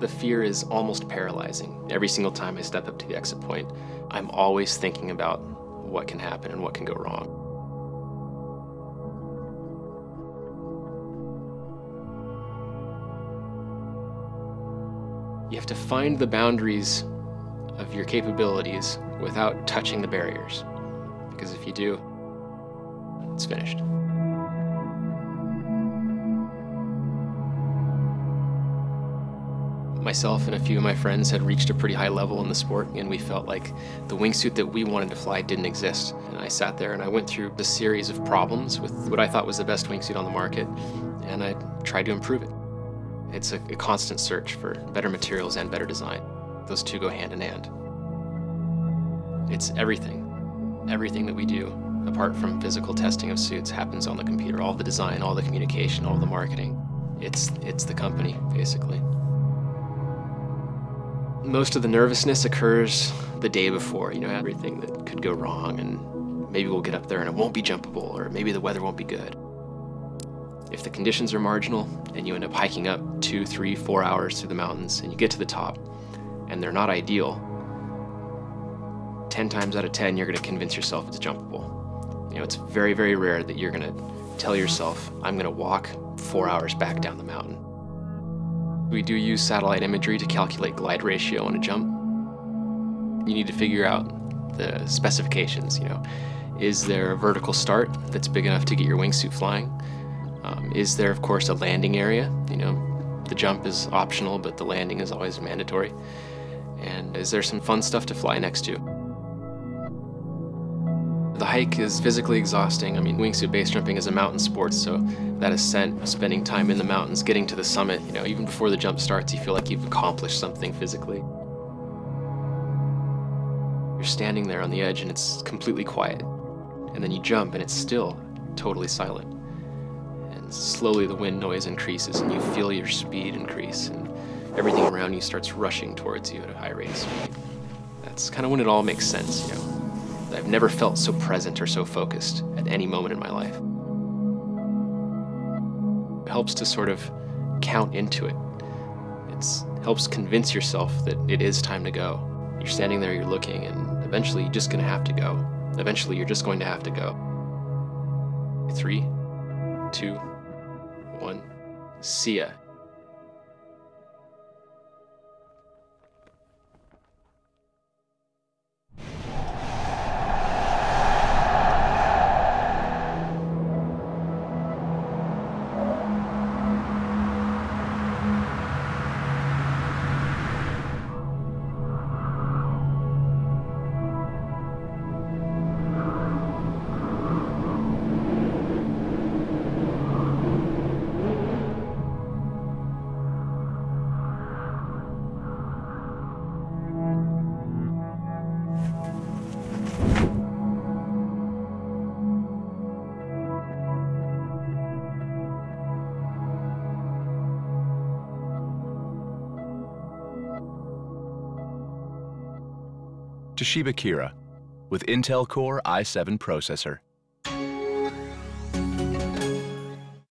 The fear is almost paralyzing. Every single time I step up to the exit point, I'm always thinking about what can happen and what can go wrong. You have to find the boundaries of your capabilities without touching the barriers, because if you do, it's finished. Myself and a few of my friends had reached a pretty high level in the sport, and we felt like the wingsuit that we wanted to fly didn't exist. And I sat there and I went through a series of problems with what I thought was the best wingsuit on the market, and I tried to improve it. It's a constant search for better materials and better design. Those two go hand in hand. It's everything. Everything that we do, apart from physical testing of suits, happens on the computer. All the design, all the communication, all the marketing. It's the company, basically. Most of the nervousness occurs the day before, everything that could go wrong, and maybe we'll get up there and it won't be jumpable, or maybe the weather won't be good. If the conditions are marginal and you end up hiking up 2, 3, 4 hours through the mountains and you get to the top and they're not ideal, 10 times out of 10 you're going to convince yourself it's jumpable. It's very, very rare that you're going to tell yourself, I'm going to walk 4 hours back down the mountain. We do use satellite imagery to calculate glide ratio on a jump. You need to figure out the specifications. Is there a vertical start that's big enough to get your wingsuit flying? Is there, of course, a landing area? The jump is optional, but the landing is always mandatory. And is there some fun stuff to fly next to? The hike is physically exhausting. Wingsuit base jumping is a mountain sport, so that ascent, spending time in the mountains, getting to the summit, even before the jump starts, you feel like you've accomplished something physically. You're standing there on the edge and it's completely quiet. And then you jump and it's still totally silent. And slowly the wind noise increases and you feel your speed increase and everything around you starts rushing towards you at a high rate of speed. That's kind of when it all makes sense, I've never felt so present or so focused at any moment in my life. It helps to sort of count into it. It helps convince yourself that it is time to go. You're standing there, you're looking, and eventually you're just going to have to go. Eventually you're just going to have to go. 3, 2, 1, see ya. Toshiba Kira with Intel Core i7 processor.